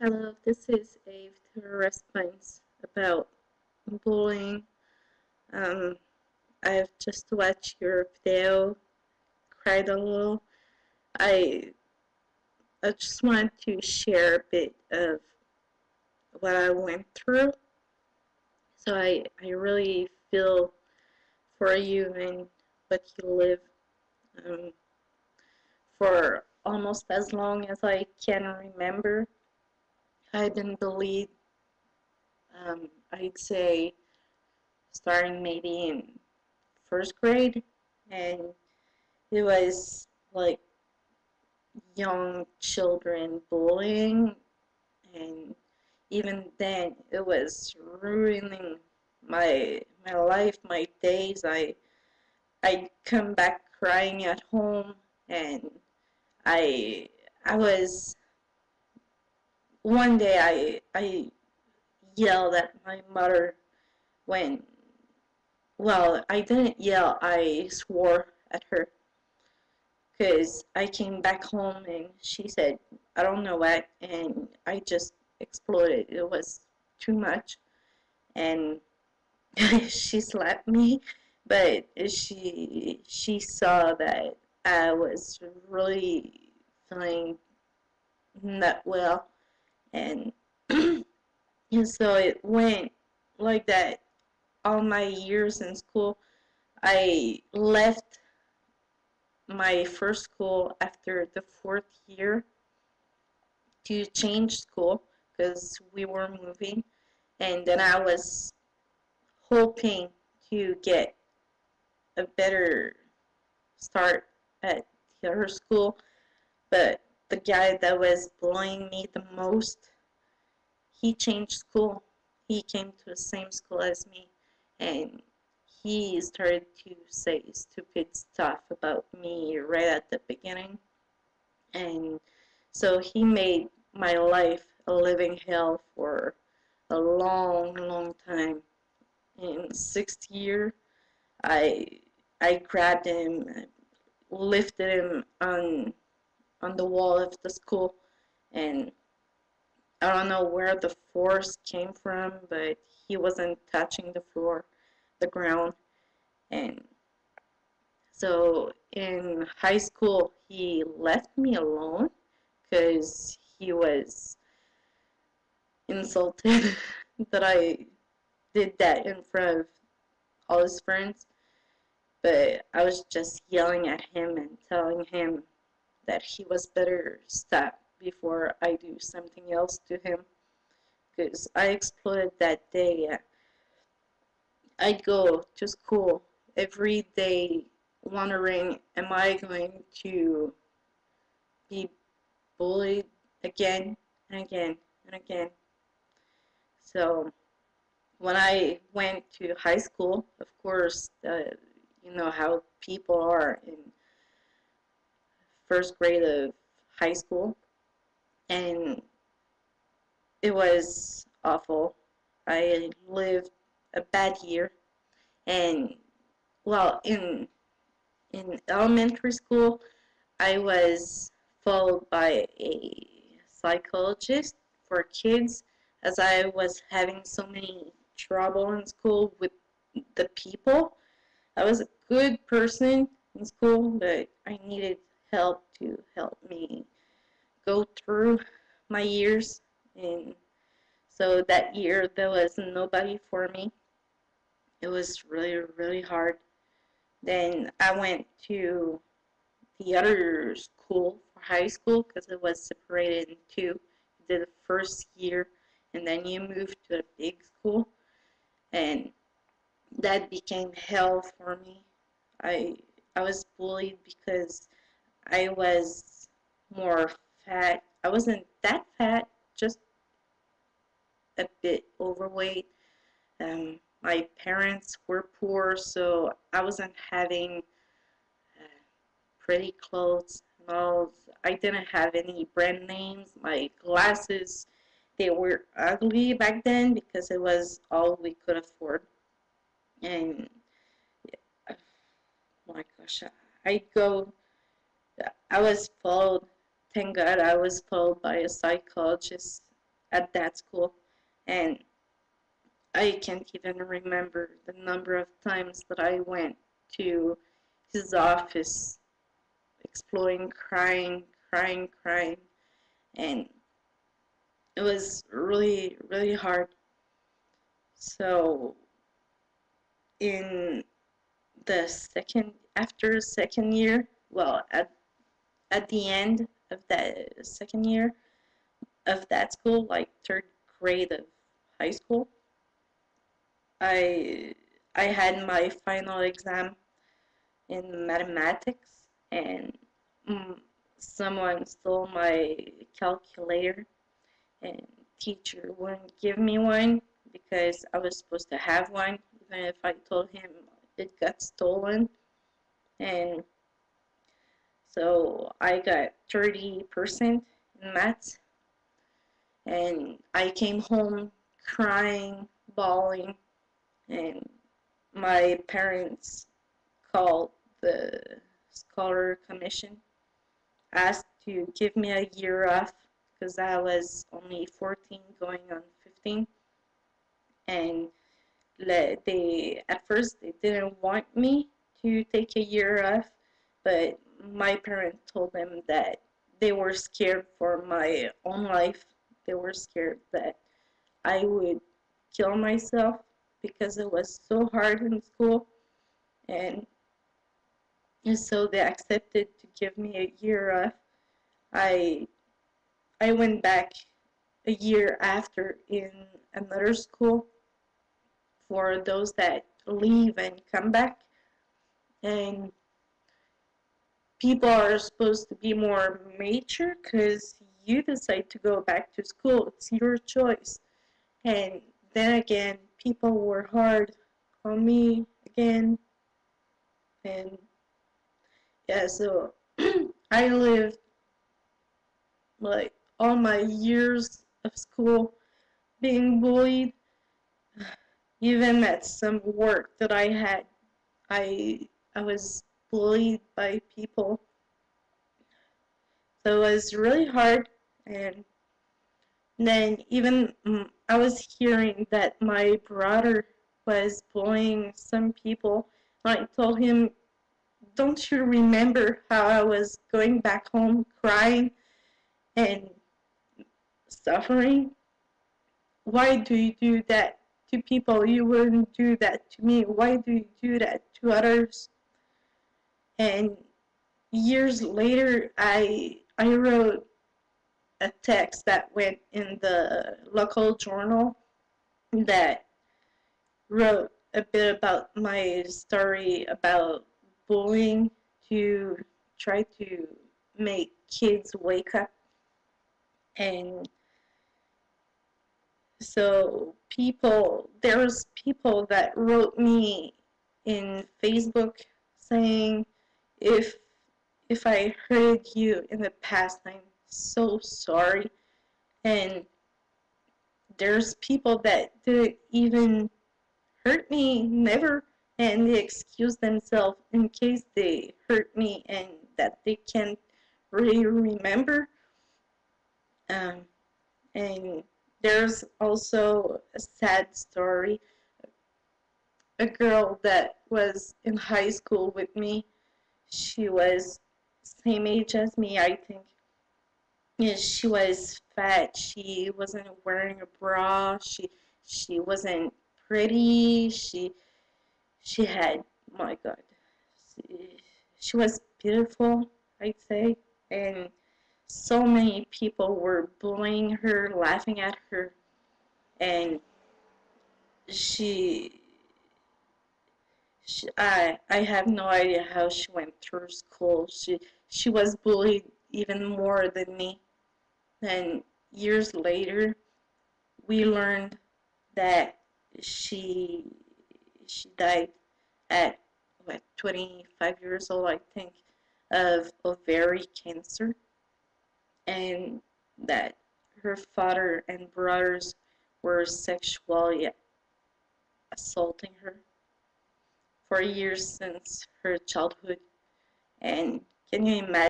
Hello, this is a response about bullying. Um, I've just watched your video, cried a little. I I just want to share a bit of what I went through. So I really feel for you and what you live um, for almost as long as I can remember. I've been bullied, I'd say, starting maybe in first grade, and it was like young children bullying, and even then it was ruining my life, my days. I'd come back crying at home, and I I was one day I yelled at my mother when, well, I didn't yell, I swore at her because I came back home and she said, I don't know what, and I just exploded. It was too much, and she slapped me, but she saw that I was really feeling not well, and and so it went like that all my years in school. I left my first school after the fourth year to change school because we were moving, and then I was hoping to get a better start at the other school, but the guy that was bullying me the most, he changed school. He came to the same school as me, and he started to say stupid stuff about me right at the beginning, and so he made my life a living hell for a long, long time. In sixth year, I I grabbed him, lifted him on the wall of the school, and I don't know where the force came from, but he wasn't touching the floor, the ground, and so in high school he left me alone because he was insulted that I did that in front of all his friends, but I was just yelling at him and telling him that he was better stop before I do something else to him, because I exploded that day. I'd go to school every day wondering, am I going to be bullied again and again and again? So when I went to high school, of course, you know how people are in first grade of high school, and it was awful. I lived a bad year, and well, in elementary school, I was followed by a psychologist for kids, as I was having so many trouble in school with the people. I was a good person in school, but I needed help to help me go through my years. And so that year, there was nobody for me. It was really, really hard. Then I went to the other school for high school because it was separated in two. You did the first year, and then you moved to a big school, and that became hell for me. I I was bullied because I was more fat. I wasn't that fat, just a bit overweight. My parents were poor, so I wasn't having pretty clothes and all. I didn't have any brand names. My glasses, they were ugly back then because it was all we could afford. And oh my gosh, I go, I was followed, thank God I was followed by a psychologist at that school, and I can't even remember the number of times that I went to his office, exploring, crying, crying, crying, and it was really, really hard. So in after second year, well, at the end of that second year of that school, like third grade of high school, I I had my final exam in mathematics, and mm, someone stole my calculator, and teacher wouldn't give me one because I was supposed to have one, even if I told him it got stolen. And so I got 30% in maths, and I came home crying, bawling, and my parents called the scholar commission, asked to give me a year off because I was only 14 going on 15, and they at first they didn't want me to take a year off, but my parents told them that they were scared for my own life. They were scared that I would kill myself because it was so hard in school, and so they accepted to give me a year off. I I went back a year after in another school for those that leave and come back, and people are supposed to be more mature because you decide to go back to school. It's your choice. And then again, people were hard on me again. And yeah, so I lived like all my years of school being bullied. Even at some work that I had, I was bullied by people. So it was really hard. And then even I was hearing that my brother was bullying some people. I told him, "Don't you remember how I was going back home crying and suffering? Why do you do that to people? You wouldn't do that to me. Why do you do that to others?" And years later, I wrote a text that went in the local journal that wrote a bit about my story about bullying to try to make kids wake up. And so there's people that wrote me in Facebook saying, if if I hurt you in the past, I'm so sorry. And there's people that didn't even hurt me, never, and they excuse themselves in case they hurt me and that they can't really remember. Um, and there's also a sad story. A girl that was in high school with me, she was same age as me, I think. Yeah, she was fat. She wasn't wearing a bra. She wasn't pretty. She had, my God, she was beautiful, I'd say, and so many people were bullying her, laughing at her, and she, I have no idea how she went through school. She was bullied even more than me. And years later, we learned that she she died at what 25 years old, I think, of ovarian cancer, and that her father and brothers were sexually assaulting her for years since her childhood. And can you imagine